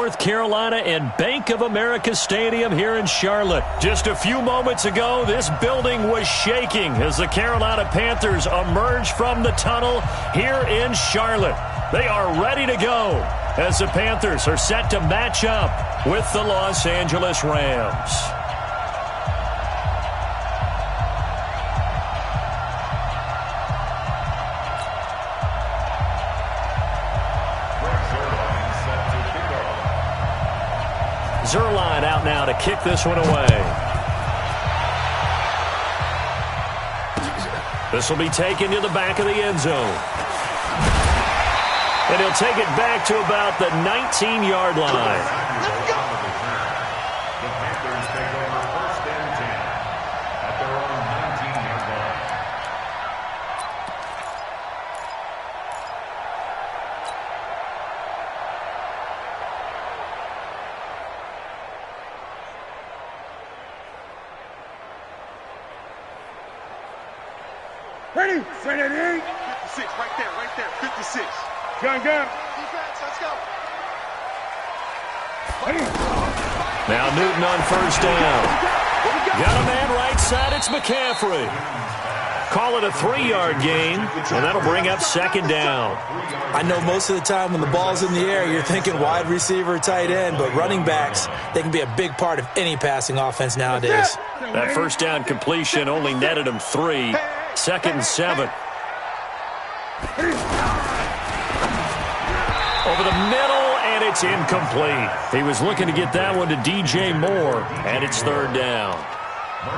North Carolina and Bank of America Stadium here in Charlotte. Just a few moments ago, this building was shaking as the Carolina Panthers emerge from the tunnel here in Charlotte. They are ready to go as the Panthers are set to match up with the Los Angeles Rams. Zerline out now to kick this one away. This will be taken to the back of the end zone. And he'll take it back to about the 19-yard line. Let's go. The Panthers take over 1st and 10 at their own 19-yard line. Ready? Set it in. 56, right there, 56. Gun. Defense, let's go. Now Newton on 1st down. Got a man right side. It's McCaffrey. Call it a 3-yard gain, and that'll bring up 2nd down. I know most of the time when the ball's in the air, you're thinking wide receiver, tight end, but running backs, they can be a big part of any passing offense nowadays. That 1st down completion only netted him 3. 2nd and 7. Over the middle, and it's incomplete. He was looking to get that one to DJ Moore, and it's 3rd down.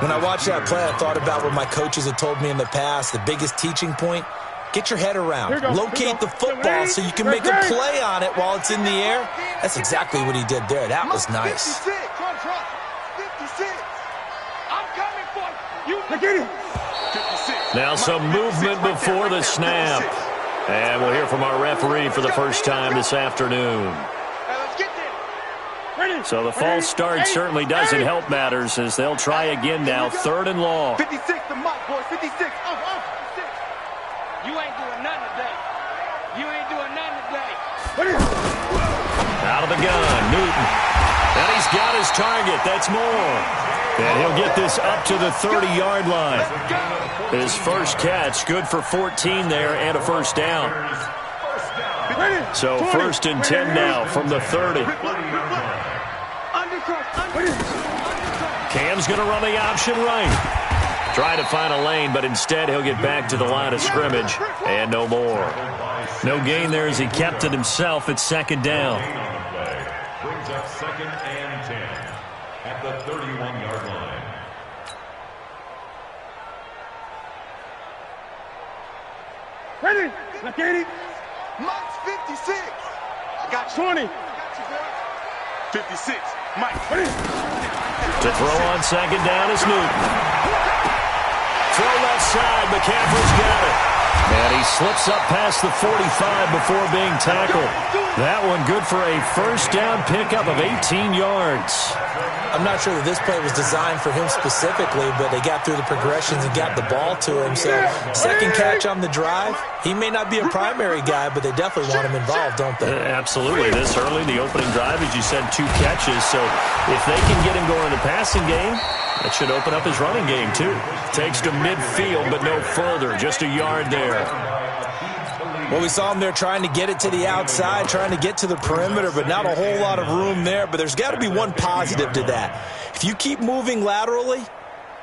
When I watched that play, I thought about what my coaches had told me in the past. The biggest teaching point, get your head around. Locate the football so you can make a play on it while it's in the air. That's exactly what he did there. That was nice. 56. I'm coming for you. Get it. 56. Now some movement before the snap. And we'll hear from our referee for the first time this afternoon. Let's get there. Ready. So the false start certainly doesn't help matters as they'll try again now, 3rd and long. 56 to Mike, boys. 56. 56. You ain't doing nothing today. Ready. Out of the gun, Newton. And he's got his target. That's Moore. And he'll get this up to the 30-yard line. His first catch, good for 14 there and a 1st down. So 1st and 10 now from the 30. Cam's going to run the option right. Try to find a lane, but instead he'll get back to the line of scrimmage and no more. No gain there as he kept it himself at 2nd down. Brings up 2nd and 10 at the 31-yard line. Ready. Let's get it. Mike's 56. I got you. 20. 56. Mike. Ready. To throw on 2nd down is Newton. Throw left side. McCaffrey's got it. And he slips up past the 45 before being tackled. That one good for a 1st down pickup of 18 yards. I'm not sure that this play was designed for him specifically, but they got through the progressions and got the ball to him. So 2nd catch on the drive. He may not be a primary guy, but they definitely want him involved, don't they? Absolutely. This early, the opening drive, as you said, 2 catches. So if they can get him going in the passing game, that should open up his running game, too. Takes to midfield, but no further. Just a yard there. Well, we saw him there trying to get it to the outside, trying to get to the perimeter, but not a whole lot of room there. But there's got to be one positive to that. If you keep moving laterally,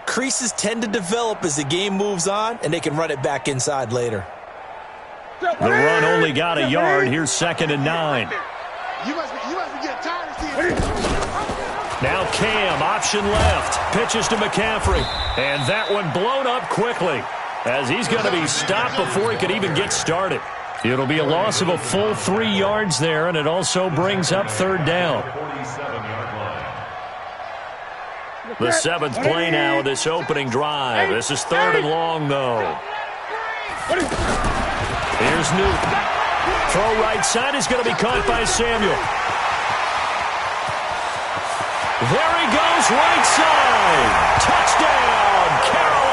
creases tend to develop as the game moves on, and they can run it back inside later. The run only got a yard. Here's 2nd and 9. You must be getting tired of seeing. Now Cam, option left. Pitches to McCaffrey. And that one blown up quickly as he's going to be stopped before he could even get started. It'll be a loss of a full 3 yards there, and it also brings up 3rd down. The 7th play now of this opening drive. This is 3rd and long, though. Here's Newton. Throw right side is going to be caught by Samuel. There he goes, right side. Touchdown, Carolina.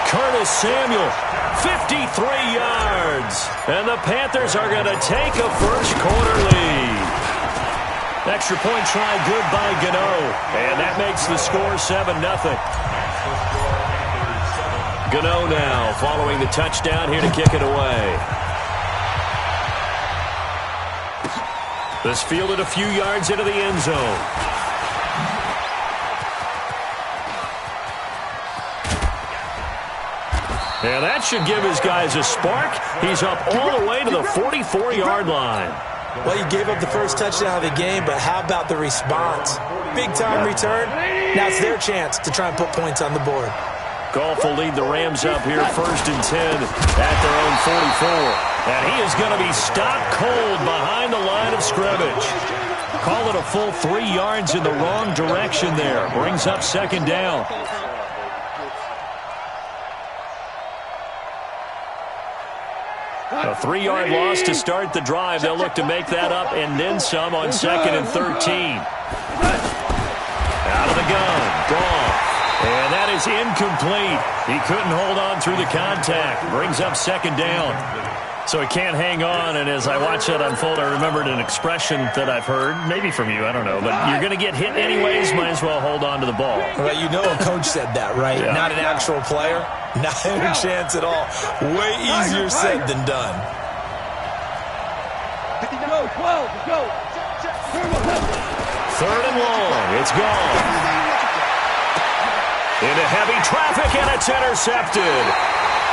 Curtis Samuel, 53 yards. And the Panthers are going to take a first quarter lead. Extra point try good by Gano. And that makes the score 7-0. Gano now following the touchdown here to kick it away. This fielded a few yards into the end zone. And that should give his guys a spark. He's up all the way to the 44-yard line. Well, you gave up the first touchdown of the game, but how about the response? Big-time return. Now it's their chance to try and put points on the board. Goff will lead the Rams up here 1st and 10 at their own 44. And he is going to be stopped cold behind the line of scrimmage. Call it a full 3 yards in the wrong direction there. Brings up 2nd down. A 3-yard loss to start the drive. They'll look to make that up and then some on 2nd and 13. Out of the gun. Goff. And that is incomplete. He couldn't hold on through the contact. Brings up 2nd down. So he can't hang on, and as I watch that unfold, I remembered an expression that I've heard, maybe from you, I don't know, but you're going to get hit anyways, might as well hold on to the ball. Well, you know a coach said that, right? Yeah. Not an actual player. Not a chance at all. Way easier said than done. Go. 3rd and long. It's gone. Into heavy traffic, and it's intercepted.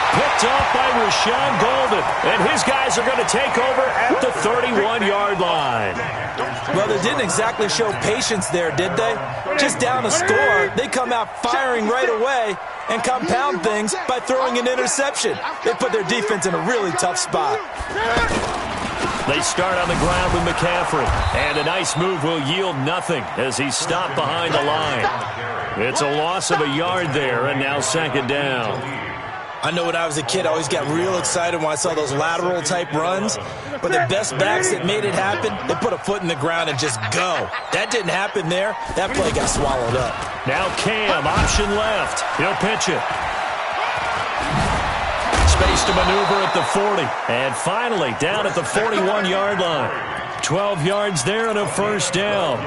Picked off by Rashawn Golden, and his guys are going to take over at the 31-yard line. Well, they didn't exactly show patience there, did they? Just down a score, they come out firing right away and compound things by throwing an interception. They put their defense in a really tough spot. They start on the ground with McCaffrey, and a nice move will yield nothing as he's stopped behind the line. It's a loss of a yard there, and now 2nd down. I know when I was a kid, I always got real excited when I saw those lateral-type runs. But the best backs that made it happen, they put a foot in the ground and just go. That didn't happen there. That play got swallowed up. Now Cam, option left. He'll pitch it. Space to maneuver at the 40. And finally, down at the 41-yard line. 12 yards there and a 1st down.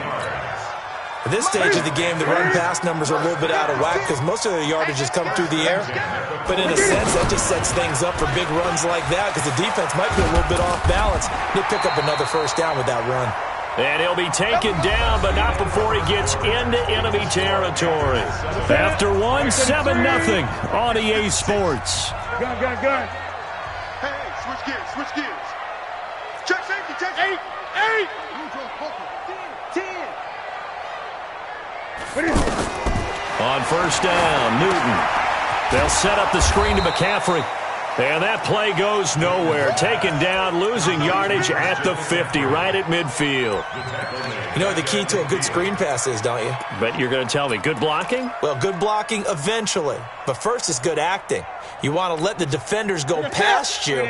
At this stage of the game, the run-pass numbers are a little bit out of whack because most of the yardage has come through the air. But in a sense, that just sets things up for big runs like that because the defense might be a little bit off balance. They pick up another 1st down with that run. And he'll be taken down, but not before he gets into enemy territory. After 1, 7-0 on EA Sports. Gun. Hey, switch gears. Check safety, check 8. 10. On 1st down, Newton. They'll set up the screen to McCaffrey. And that play goes nowhere. Taken down, losing yardage at the 50, right at midfield. You know what the key to a good screen pass is, don't you? But you're going to tell me, good blocking? Well, good blocking eventually. But first is good acting. You want to let the defenders go past you,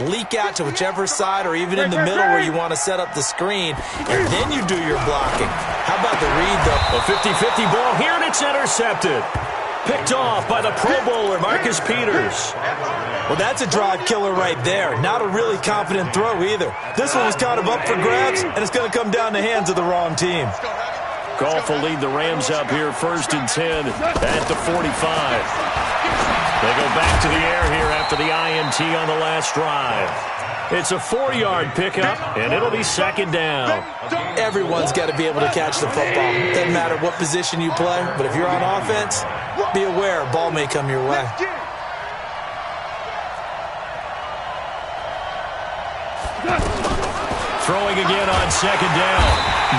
leak out to whichever side or even in the middle where you want to set up the screen, and then you do your blocking. How about the read, though? A 50-50 ball here, and it's intercepted. Picked off by the Pro Bowler, Marcus Peters. Well, that's a drive killer right there. Not a really confident throw either. This one was kind of up for grabs, and it's going to come down the hands of the wrong team. Goff will lead the Rams up here 1st and 10 at the 45. They go back to the air here after the INT on the last drive. It's a 4-yard pickup, and it'll be 2nd down. Everyone's got to be able to catch the football. Doesn't matter what position you play, but if you're on offense, be aware a ball may come your way. Throwing again on 2nd down.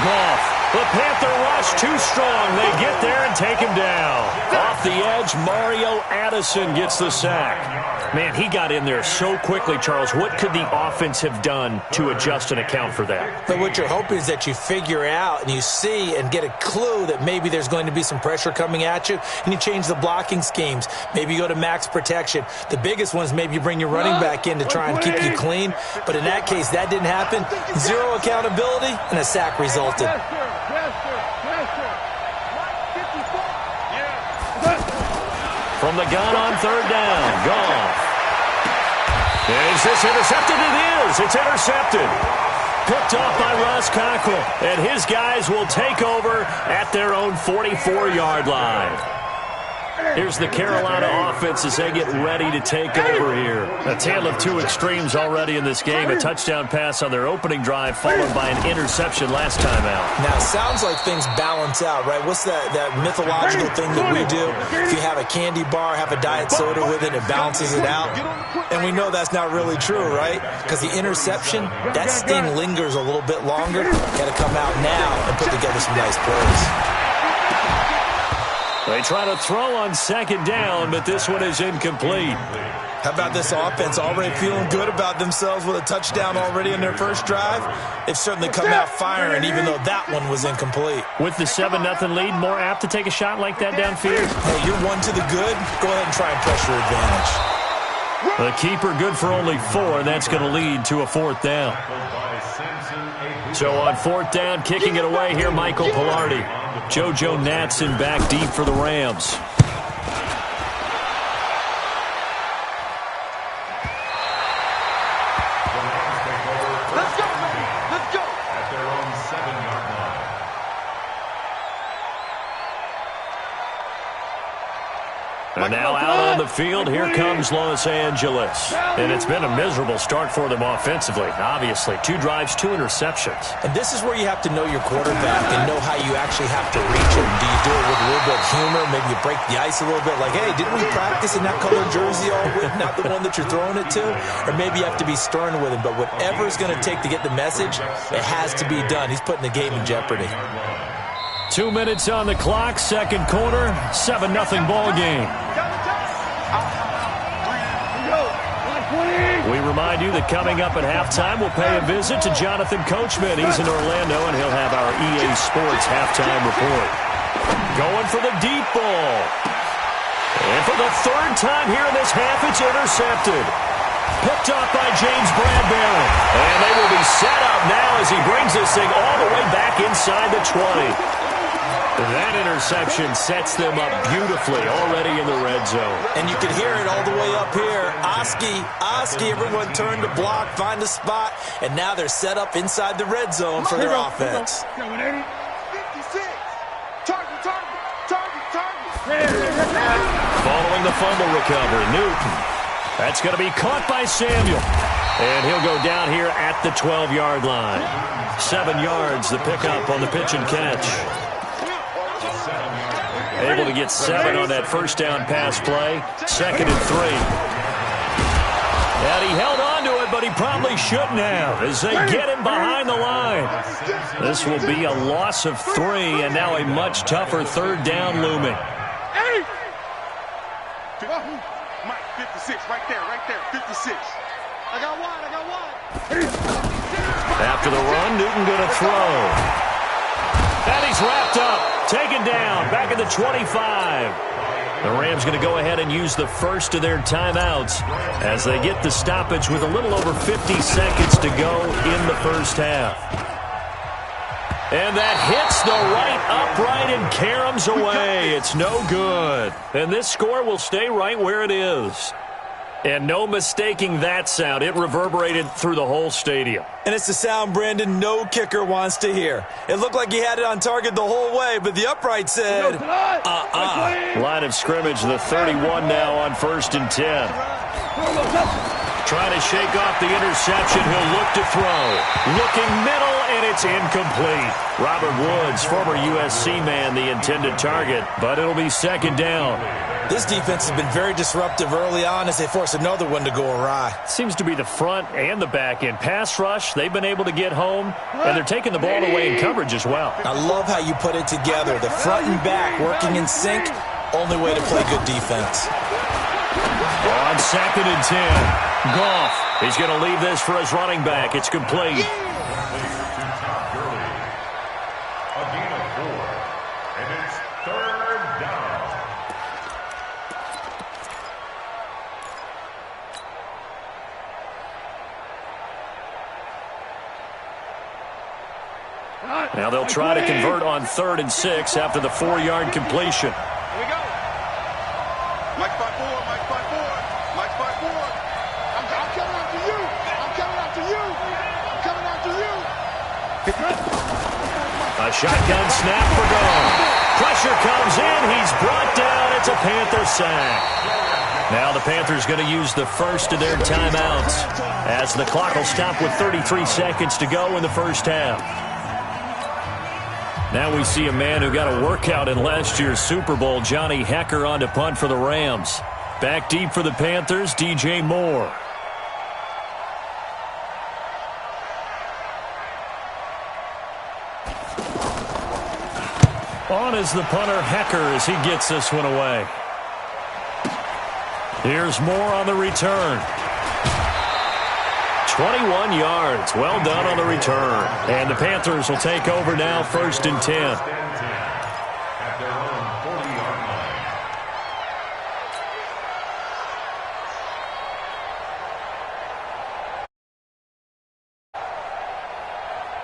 Goff. The Panther rush too strong. They get there and take him down. Off the edge, Mario Addison gets the sack. Man, he got in there so quickly, Charles. What could the offense have done to adjust and account for that? But what you're hoping is that you figure out and you see and get a clue that maybe there's going to be some pressure coming at you, and you change the blocking schemes. Maybe you go to max protection. The biggest one is maybe you bring your running back in to try and keep you clean. But in that case, that didn't happen. Zero accountability, and a sack resulted. From the gun on 3rd down, Goff. Is this intercepted? It is. It's intercepted. picked off by Ross Cockrell, and his guys will take over at their own 44-yard line. Here's the Carolina offense as they get ready to take over here. A tale of two extremes already in this game. A touchdown pass on their opening drive followed by an interception last time out. Now, it sounds like things balance out, right? What's that mythological thing that we do? If you have a candy bar, have a diet soda with it, it balances it out. And we know that's not really true, right? Because the interception, that sting lingers a little bit longer. Got to come out now and put together some nice plays. They try to throw on second down, but this one is incomplete. How about this offense already feeling good about themselves with a touchdown already in their first drive? They've certainly come out firing, even though that one was incomplete. With the 7-0 lead, more apt to take a shot like that downfield? Hey, you're one to the good. Go ahead and try and press your advantage. The keeper good for only 4, and that's going to lead to a 4th down. So on 4th down, kicking it away here, Michael Pilardi. JoJo Natson back deep for the Rams. Let's go, man. Let's go. At their own 7-yard line. And now out on the field, here comes Los Angeles. And it's been a miserable start for them offensively. Obviously, 2 drives, 2 interceptions. And this is where you have to know your quarterback and know how you actually have to reach him. Do you do it with a little bit of humor? Maybe you break the ice a little bit like, hey, didn't we practice in that colored jersey all week? Not the one that you're throwing it to? Or maybe you have to be stern with him. But whatever it's going to take to get the message, it has to be done. He's putting the game in jeopardy. 2 minutes on the clock, second quarter, 7-0 ball game. We remind you that coming up at halftime, we'll pay a visit to Jonathan Coachman. He's in Orlando, and he'll have our EA Sports halftime report. Going for the deep ball. And for the 3rd time here in this half, it's intercepted. Picked off by James Bradbury. And they will be set up now as he brings this thing all the way back inside the 20. That interception sets them up beautifully already in the red zone. And you can hear it all the way up here. Oski, everyone turned to block, find a spot, and now they're set up inside the red zone for their offense. 56. Target. Following the fumble recovery, Newton. That's going to be caught by Samuel. And he'll go down here at the 12-yard line. 7 yards, the pickup on the pitch and catch. Able to get 7 on that first down pass play. 2nd and 3. And he held on to it, but he probably shouldn't have as they get him behind the line. This will be a loss of 3, and now a much tougher 3rd down looming. Mike, 56, right there, 56. I got one. After the run, Newton going to throw. And he's wrapped up, taken down, back at the 25. The Rams going to go ahead and use the first of their timeouts as they get the stoppage with a little over 50 seconds to go in the first half. And that hits the right upright and caroms away. It's no good. And this score will stay right where it is. And no mistaking that sound. It reverberated through the whole stadium. And it's the sound, Brandon, no kicker wants to hear. It looked like he had it on target the whole way, but the upright said, Line of scrimmage, the 31 now on 1st and 10. Trying to shake off the interception. He'll look to throw. Looking middle, and it's incomplete. Robert Woods, former USC man, the intended target, but it'll be 2nd down. This defense has been very disruptive early on as they force another one to go awry. Seems to be the front and the back end. Pass rush, they've been able to get home, and they're taking the ball away in coverage as well. I love how you put it together. The front and back working in sync, only way to play good defense. On 2nd and 10, Goff. He's going to leave this for his running back. It's complete. Now they'll try to convert on 3rd and 6 after the 4-yard completion. Here we go. Mike 5-4. I'm coming after you. A shotgun snap for Gone. Pressure comes in. He's brought down. It's a Panther sack. Now the Panthers going to use the first of their timeouts as the clock will stop with 33 seconds to go in the first half. Now we see a man who got a workout in last year's Super Bowl, Johnny Hekker, on to punt for the Rams. Back deep for the Panthers, DJ Moore. On is the punter, Hekker, as he gets this one away. Here's Moore on the return. 21 yards. Well done on the return. And the Panthers will take over now, 1st and 10. At their own 40-yard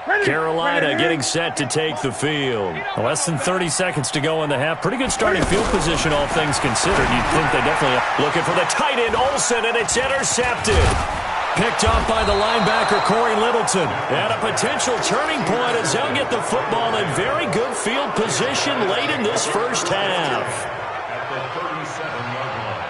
line. Carolina getting set to take the field. Less than 30 seconds to go in the half. Pretty good starting field position, all things considered. You'd think they definitely are looking for the tight end, Olsen, and it's intercepted. Picked up by the linebacker, Corey Littleton. And a potential turning point as they'll get the football in very good field position late in this first half. At the 37-yard line.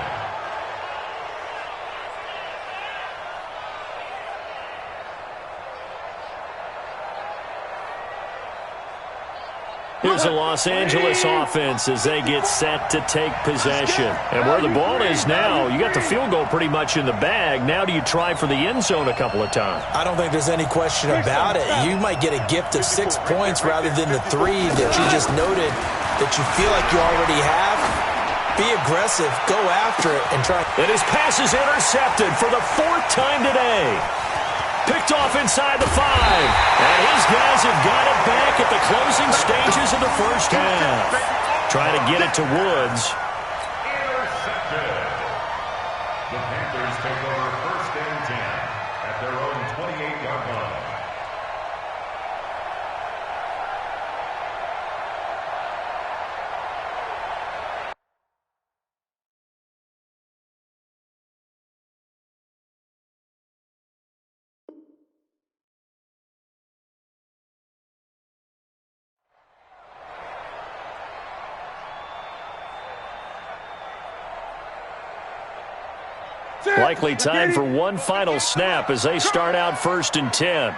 Here's the Los Angeles offense as they get set to take possession. And where the ball is now, you got the field goal pretty much in the bag. Now do you try for the end zone a couple of times? I don't think there's any question about it. You might get a gift of 6 points rather than the 3 that you just noted that you feel like you already have. Be aggressive, go after it, and try. And his pass is intercepted for the 4th time today. Picked off inside the 5. And his guys have got it back at the closing stages of the first half. Try to get it to Woods. Intercepted. The Panthers take over 1st and 10 at their own 28-yard line. Likely time for one final snap as they start out 1st and 10.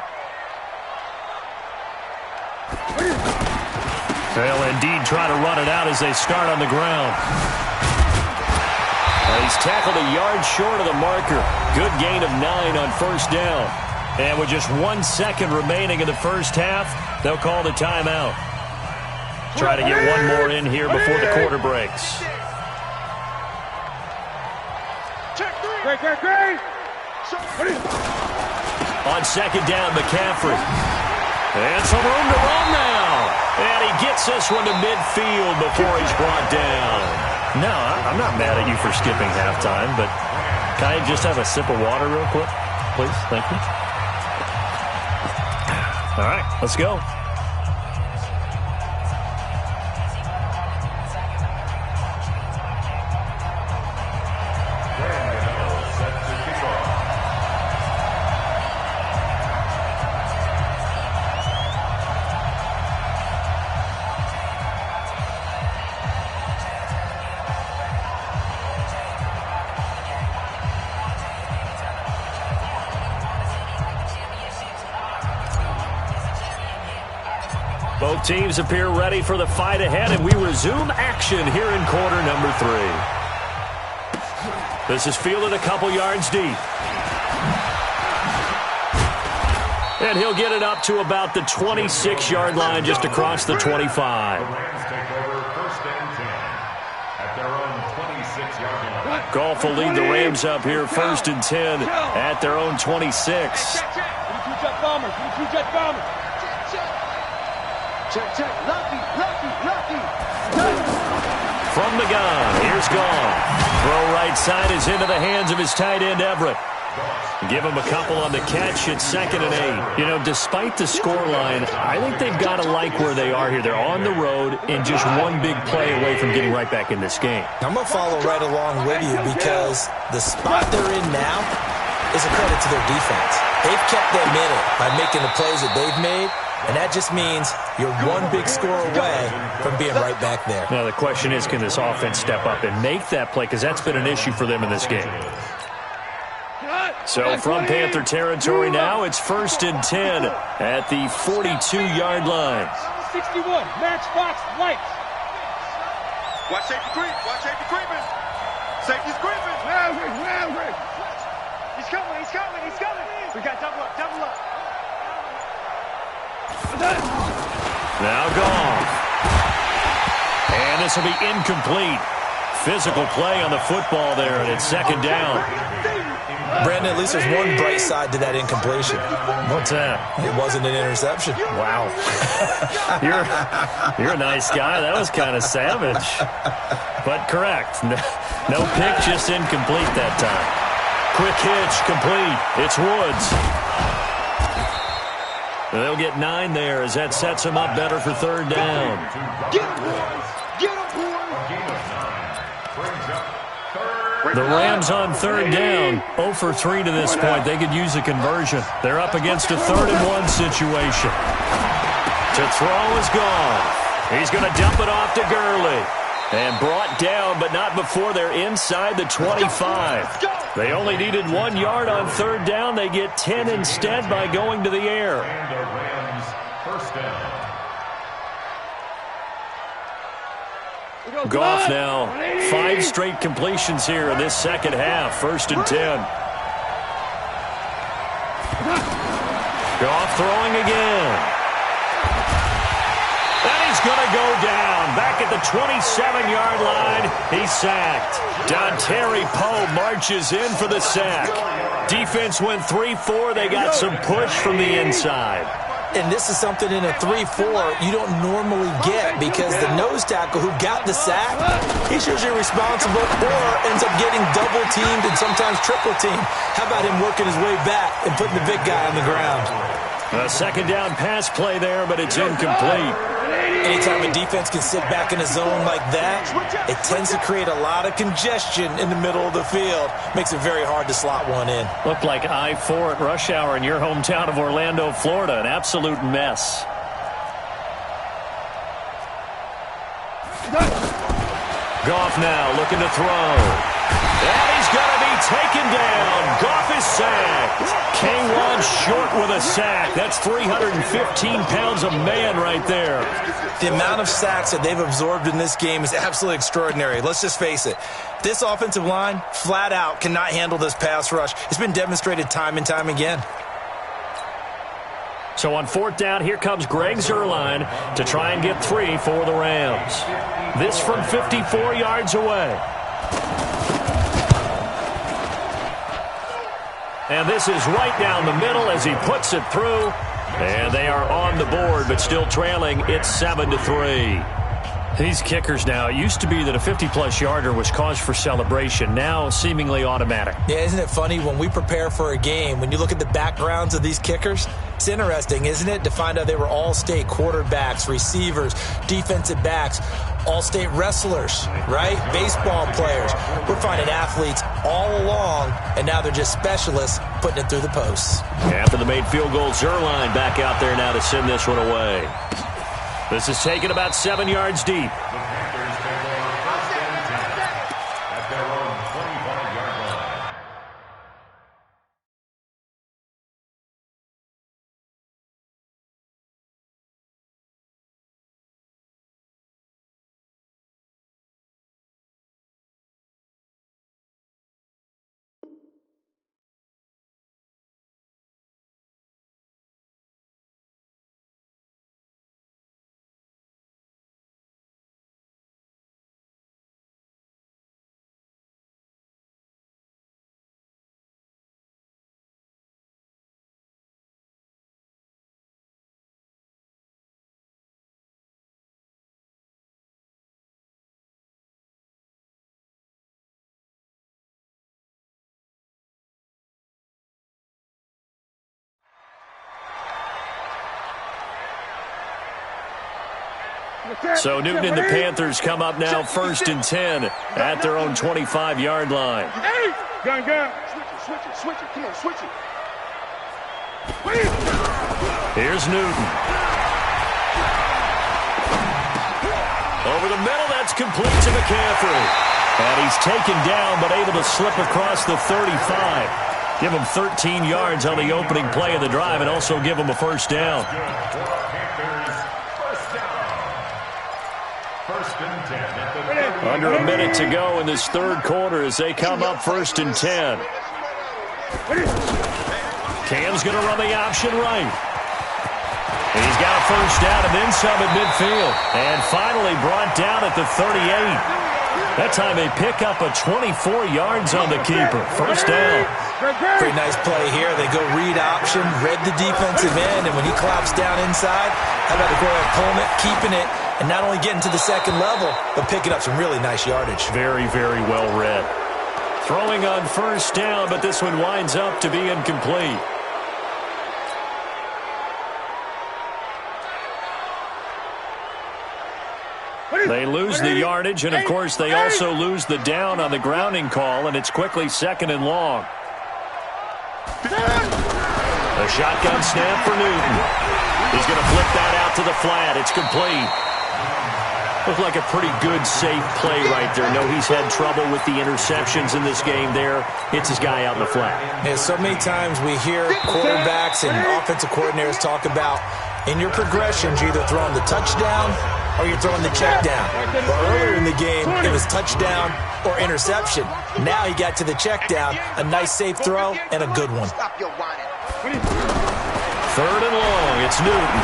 They'll indeed try to run it out as they start on the ground. He's tackled a yard short of the marker. Good gain of 9 on 1st down. And with just 1 second remaining in the first half, they'll call the timeout. Try to get one more in here before the quarter breaks. On 2nd down, McCaffrey. And some room to run now. And he gets this one to midfield before he's brought down. No, I'm not mad at you for skipping halftime, but can I just have a sip of water real quick? Please, thank you. All right, let's go. Both teams appear ready for the fight ahead, and we resume action here in quarter number 3. This is fielded a couple yards deep. And he'll get it up to about the 26-yard line, just across the 25. The Rams take over 1st and 10 at their own 26-yard line. Goff will lead the Rams up here, 1st and 10 at their own 26. Check. Lucky. From the gun, here's Gone. Throw right side is into the hands of his tight end, Everett. Give him a couple on the catch. It's 2nd and 8. You know, despite the scoreline, I think they've got to like where they are here. They're on the road and just one big play away from getting right back in this game. I'm going to follow right along with you because the spot they're in now is a credit to their defense. They've kept them in it by making the plays that they've made, And that just means you're one big score away from being right back there. Now, the question is, can this offense step up and make that play? Because that's been an issue for them in this game. So from Panther territory now, it's 1st and 10 at the 42-yard line. 61, matchbox, lights. Watch safety creep. Watch safety creeping. Safety's creeping. He's coming. He's coming. He's coming. We got double up. Double up. Now Goff. And this will be incomplete. Physical play on the football there, and it's 2nd down. Brandon, at least there's one bright side to that incompletion. What's that? It wasn't an interception. Wow. You're a nice guy. That was kind of savage. But correct. No pick, just incomplete that time. Quick hitch, complete. It's Woods. They'll get 9 there as that sets them up better for 3rd down. Get him, boys. Get him, boys. The Rams on 3rd down, 0 for 3 to this point. They could use a conversion. They're up against a 3rd and 1 situation. To throw is gone. He's going to dump it off to Gurley. And brought down, but not before they're inside the 25. They only needed 1 yard on 3rd down. They get 10 instead by going to the air. And the Rams, 1st down. Goff now, 5 straight completions here in this 2nd half. 1st and 10. Goff throwing again. And he's going to go down. Back at the 27-yard line, he's sacked. Dontari Poe marches in for the sack. Defense went 3-4. They got some push from the inside. And this is something in a 3-4 you don't normally get because the nose tackle who got the sack, he's usually responsible or ends up getting double-teamed and sometimes triple-teamed. How about him working his way back and putting the big guy on the ground? A 2nd down pass play there, but it's incomplete. Anytime a defense can sit back in a zone like that, it tends to create a lot of congestion in the middle of the field. Makes it very hard to slot one in. Looked like I-4 at rush hour in your hometown of Orlando, Florida. An absolute mess. Goff now looking to throw. And he's going to be taken down. Goff is sacked. k0g short with a sack. That's 315 pounds of man right there. The amount of sacks that they've absorbed in this game is absolutely extraordinary. Let's just face it. This offensive line, flat out, cannot handle this pass rush. It's been demonstrated time and time again. So on 4th down, here comes Greg Zuerlein to try and get 3 for the Rams. This from 54 yards away. And this is right down the middle as he puts it through. And they are on the board, but still trailing. It's 7-3. These kickers now, it used to be that a 50-plus yarder was cause for celebration. Now seemingly automatic. Yeah, isn't it funny when we prepare for a game, when you look at the backgrounds of these kickers, it's interesting, isn't it, to find out they were all-state quarterbacks, receivers, defensive backs, all-state wrestlers, right? Baseball players. We're finding athletes all along, and now they're just specialists putting it through the posts. After the made field goal, Zuerlein back out there now to send this one away. This is taken about 7 yards deep. The Panthers take over 1st and 10 at their own 25-yard line. So Newton and the Panthers come up now 1st and 10 at their own 25-yard line. Hey! Gun. Switch it. Come on, switch it. Here's Newton. Over the middle, that's complete to McCaffrey. And he's taken down, but able to slip across the 35. Give him 13 yards on the opening play of the drive and also give him a first down. Under a minute to go in this third quarter as they come up 1st and 10. Cam's going to run the option right. He's got a first down and then some at midfield. And finally brought down at the 38. That time they pick up a 24 yards on the keeper. First down. Pretty nice play here. They go read option, read the defensive end, and when he claps down inside, how about the quarterback pulling it, keeping it, and not only getting to the second level, but picking up some really nice yardage. Very, very well read. Throwing on first down, but this one winds up to be incomplete. They lose the yardage, and, of course, they also lose the down on the grounding call, and it's quickly 2nd and long. A shotgun snap for Newton. He's going to flip that out to the flat. It's complete. Looked like a pretty good, safe play right there. No, he's had trouble with the interceptions in this game there. Hits his guy out in the flat. Yeah, so many times we hear quarterbacks and offensive coordinators talk about in your progressions, you're either throwing the touchdown or you're throwing the check down. But earlier in the game, it was touchdown or interception. Now he got to the check down, a nice safe throw, and a good one. 3rd and long, it's Newton.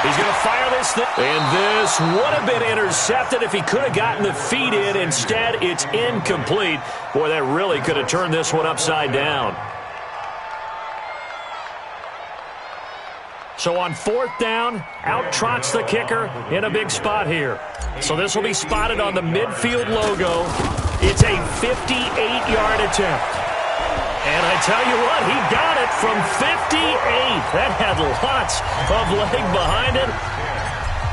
He's going to fire this thing. And this would have been intercepted if he could have gotten the feet in. Instead, it's incomplete. Boy, that really could have turned this one upside down. So on 4th down, out trots the kicker in a big spot here. So this will be spotted on the midfield logo. It's a 58-yard attempt. And I tell you what, he got it from 58. That had lots of leg behind it.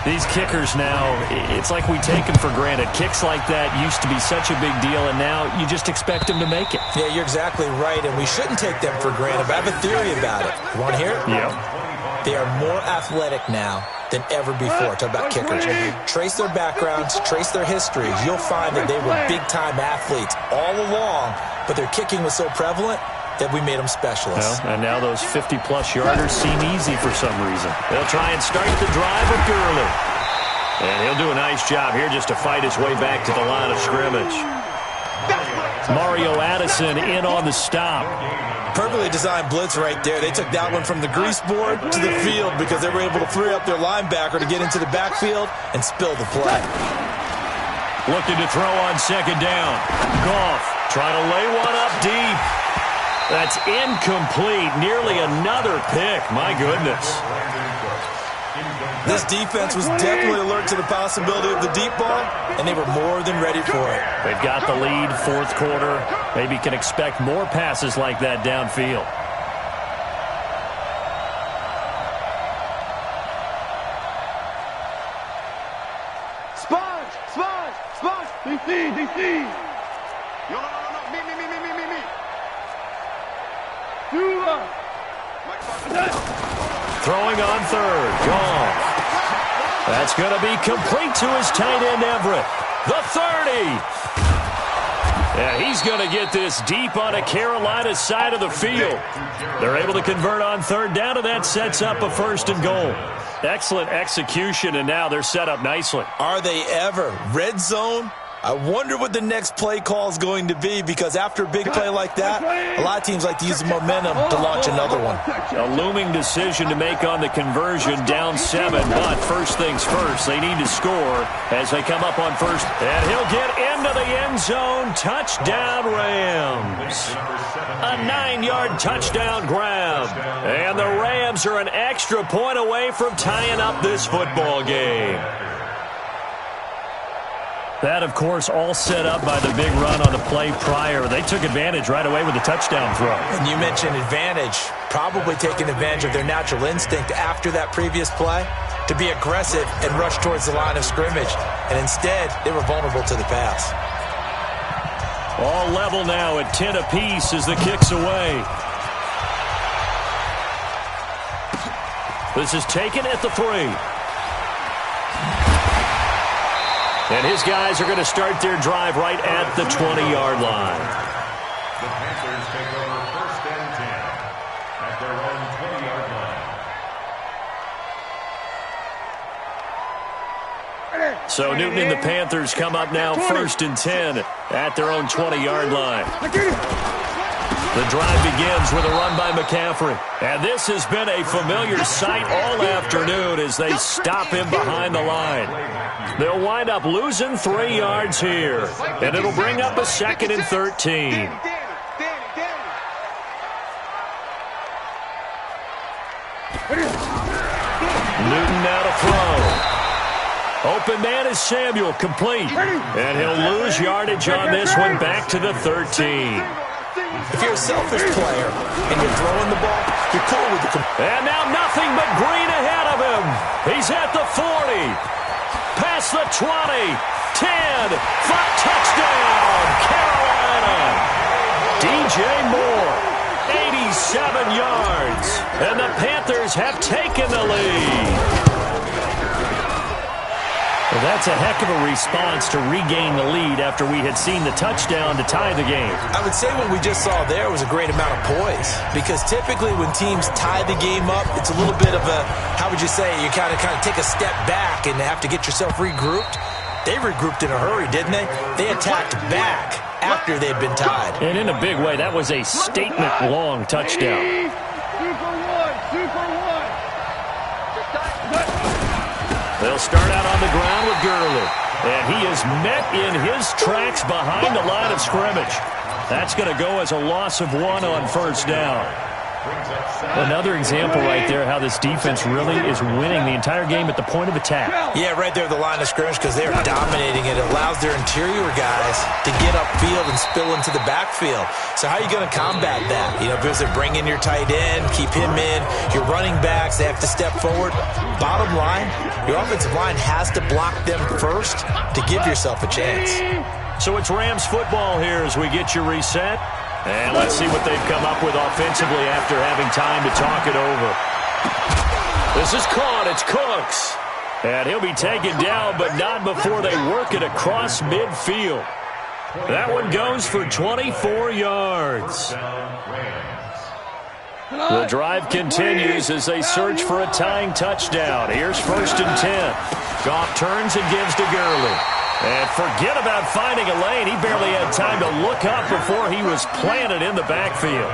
These kickers now, it's like we take them for granted. Kicks like that used to be such a big deal, and now you just expect them to make it. Yeah, you're exactly right, and we shouldn't take them for granted. But I have a theory about it. You want to hear it? Yeah. They are more athletic now than ever before. Talk about kickers. Trace their backgrounds, trace their histories. You'll find that they were big-time athletes all along, but their kicking was so prevalent that we made them specialists. Well, and now those 50-plus yarders seem easy for some reason. They'll try and start the drive with Gurley. And he'll do a nice job here just to fight his way back to the line of scrimmage. Mario Addison in on the stop. Perfectly designed blitz right there. They took that one from the grease board to the field because they were able to free up their linebacker to get into the backfield and spill the play. Looking to throw on 2nd down. Goff trying to lay one up deep. That's incomplete. Nearly another pick. My goodness. This defense was definitely alert to the possibility of the deep ball, and they were more than ready for it. They've got the lead, 4th quarter. Maybe can expect more passes like that downfield. Sponge. DC. No. Me. Throwing on 3rd. Goff. That's going to be complete to his tight end, Everett. The 30. And he's going to get this deep on a Carolina side of the field. They're able to convert on 3rd down, and that sets up a 1st and goal. Excellent execution, and now they're set up nicely. Are they ever? Red zone? I wonder what the next play call is going to be, because after a big play like that, a lot of teams like to use the momentum to launch another one. A looming decision to make on the conversion, down 7, but first things first, they need to score as they come up on 1st. And he'll get into the end zone. Touchdown, Rams. A 9-yard touchdown grab. And the Rams are an extra point away from tying up this football game. That, of course, all set up by the big run on the play prior. They took advantage right away with the touchdown throw. And you mentioned advantage, probably taking advantage of their natural instinct after that previous play to be aggressive and rush towards the line of scrimmage. And instead, they were vulnerable to the pass. All level now at 10 apiece as the kick's away. This is taken at the 3. And his guys are going to start their drive right at the 20-yard line. The Panthers take over first and 10 at their own 20-yard line. So Newton and the Panthers come up now first and 10 at their own 20-yard line. The drive begins with a run by McCaffrey. And this has been a familiar sight all afternoon as they stop him behind the line. They'll wind up losing 3 yards here. And it'll bring up a 2nd and 13. Newton now to throw. Open man is Samuel, complete. And he'll lose yardage on this one back to the 13. If you're a selfish player and you're throwing the ball, you're cool with the... And now nothing but green ahead of him. He's at the 40. Past the 20. 10. Touchdown, Carolina. DJ Moore, 87 yards. And the Panthers have taken the lead. Well, that's a heck of a response to regain the lead after we had seen the touchdown to tie the game. I would say what we just saw there was a great amount of poise, because typically when teams tie the game up, it's a little bit of a, how would you say, you kind of take a step back and have to get yourself regrouped. They regrouped in a hurry, didn't they? They attacked back after they'd been tied. And in a big way, that was a statement-long touchdown. 2 for 1, 2 for 1. They'll start out on the ground with Gurley. And he is met in his tracks behind the line of scrimmage. That's going to go as a loss of 1 on first down. Another example right there how this defense really is winning the entire game at the point of attack. Yeah, right there at the line of scrimmage, because they're dominating it. It allows their interior guys to get upfield and spill into the backfield. So how are you going to combat that? You know, because they're bringing your tight end, keep him in. Your running backs, they have to step forward. Bottom line, your offensive line has to block them first to give yourself a chance. So it's Rams football here as we get you reset. And let's see what they've come up with offensively after having time to talk it over. This is caught. It's Cooks. And he'll be taken down, but not before they work it across midfield. That one goes for 24 yards. The drive continues as they search for a tying touchdown. Here's first and 10. Goff turns and gives to Gurley. And forget about finding a lane. He barely had time to look up before he was planted in the backfield.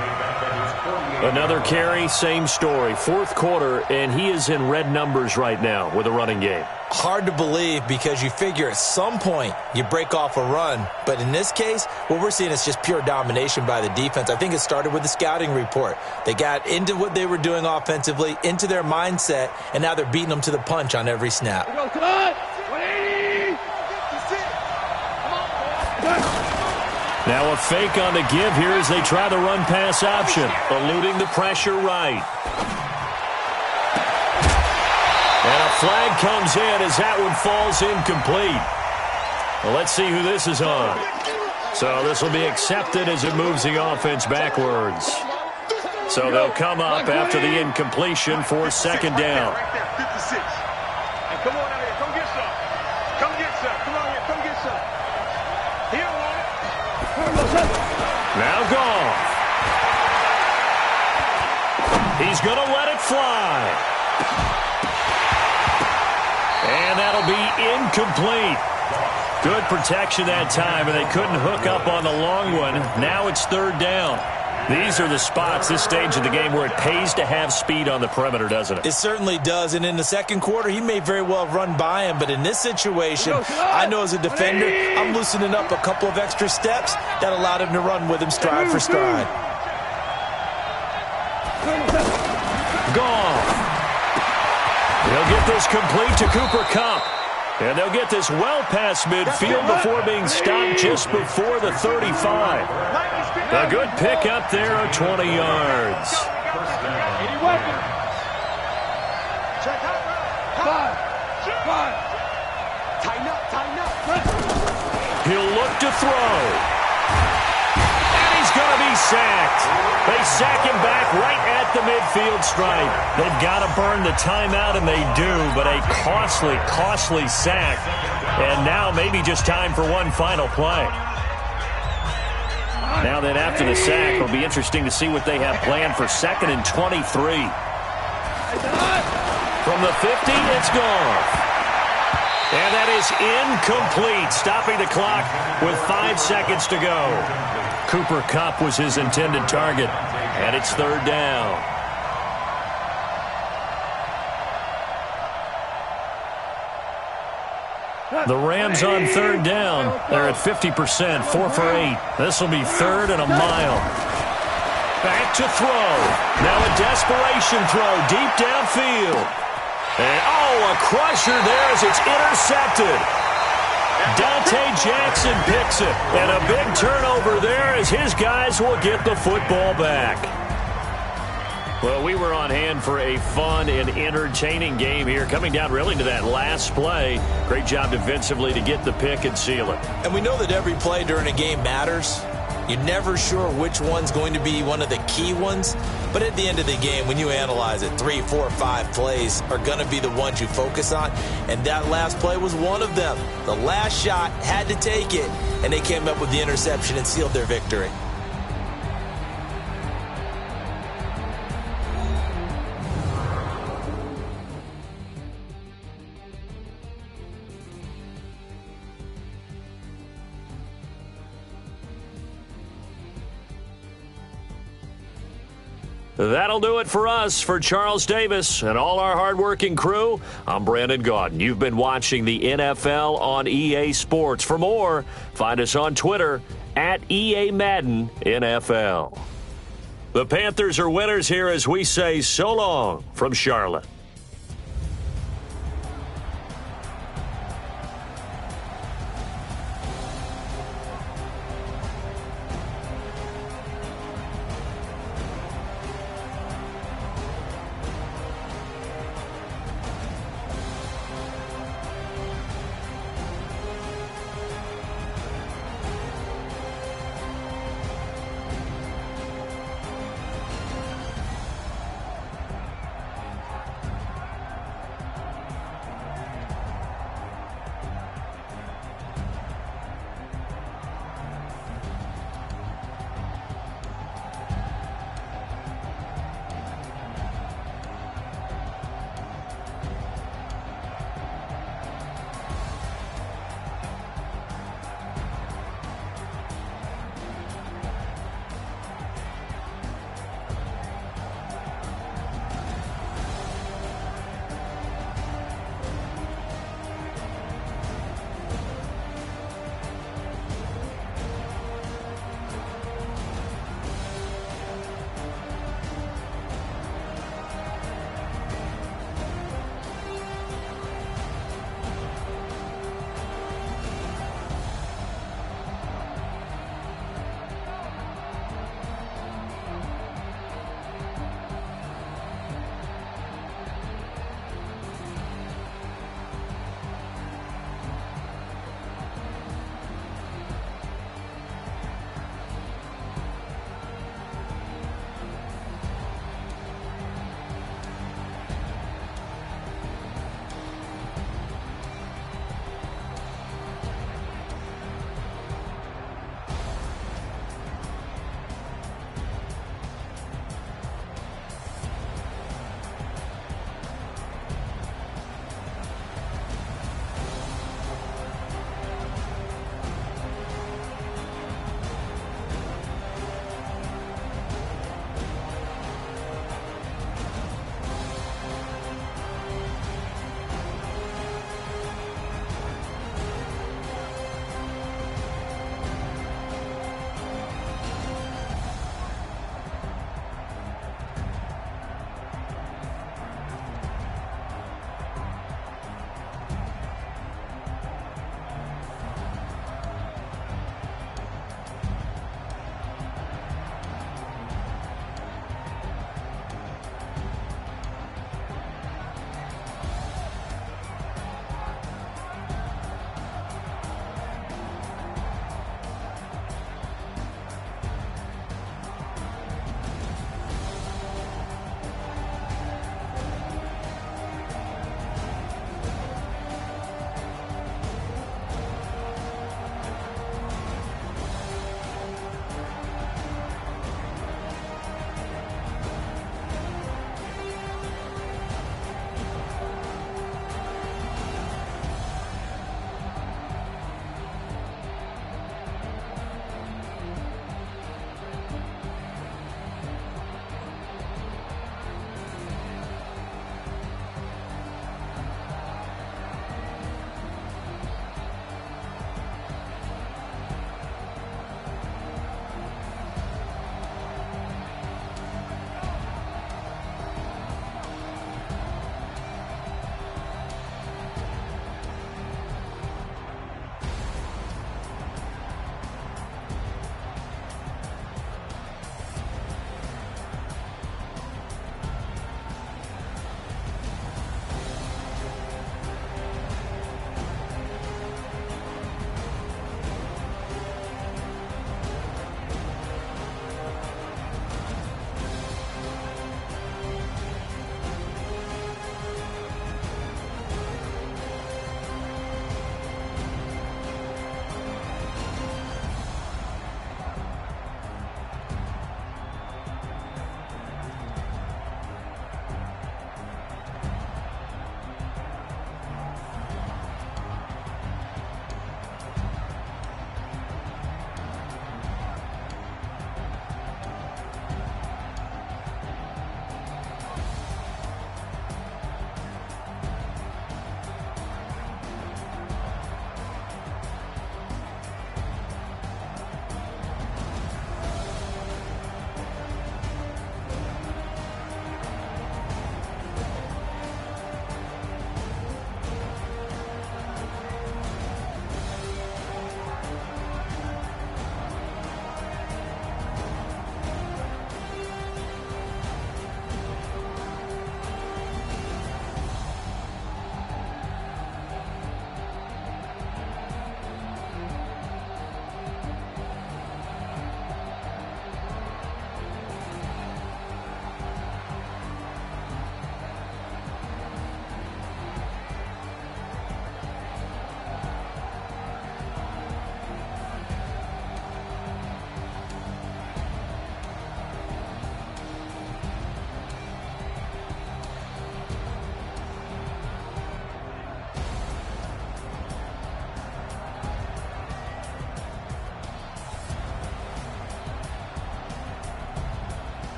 Another carry, same story. Fourth quarter, and he is in red numbers right now with a running game. Hard to believe, because you figure at some point you break off a run. But in this case, what we're seeing is just pure domination by the defense. I think it started with the scouting report. They got into what they were doing offensively, into their mindset, and now they're beating them to the punch on every snap. Now a fake on the give here as they try the run-pass option, eluding the pressure right. And a flag comes in as that one falls incomplete. Well, let's see who this is on. So this will be accepted as it moves the offense backwards. So they'll come up after the incompletion for second down. Come on out here. Come get some. Come get some. Come on here. Come get some. He don't want it. Now Goff. He's going to let it fly. And that'll be incomplete. Good protection that time, and they couldn't hook up on the long one. Now it's third down. These are the spots, this stage of the game, where it pays to have speed on the perimeter, doesn't it? It certainly does, and in the second quarter, he may very well run by him, but in this situation, I know as a defender, I'm loosening up a couple of extra steps that allowed him to run with him stride for stride. Goff. He'll get this complete to Cooper Kupp. And they'll get this well past midfield before being stopped just before the 35. A good pick up there of 20 yards. He'll look to throw. And he's he's going to be sacked. They sack him back right at the midfield stripe. They've got to burn the timeout, and they do, but a costly, costly sack. And now maybe just time for one final play. Now then, after the sack, it'll be interesting to see what they have planned for 2nd and 23. From the 50, it's gone. And that is incomplete, stopping the clock with 5 seconds to go. Cooper Kupp was his intended target, and it's 3rd down. The Rams on 3rd down. They're at 50%, 4 for 8. This will be 3rd and a mile. Back to throw. Now a desperation throw deep downfield. And, a crusher there as it's intercepted. Dante Jackson picks it. And a big turnover there as his guys will get the football back. Well, we were on hand for a fun and entertaining game here, coming down really to that last play. Great job defensively to get the pick and seal it. And we know that every play during a game matters. You're never sure which one's going to be one of the key ones. But at the end of the game, when you analyze it, 3, 4, 5 plays are going to be the ones you focus on. And that last play was one of them. The last shot had to take it, and they came up with the interception and sealed their victory. That'll do it for us. For Charles Davis and all our hardworking crew, I'm Brandon Gaudin. You've been watching the NFL on EA Sports. For more, find us on Twitter at EA Madden NFL. The Panthers are winners here as we say so long from Charlotte.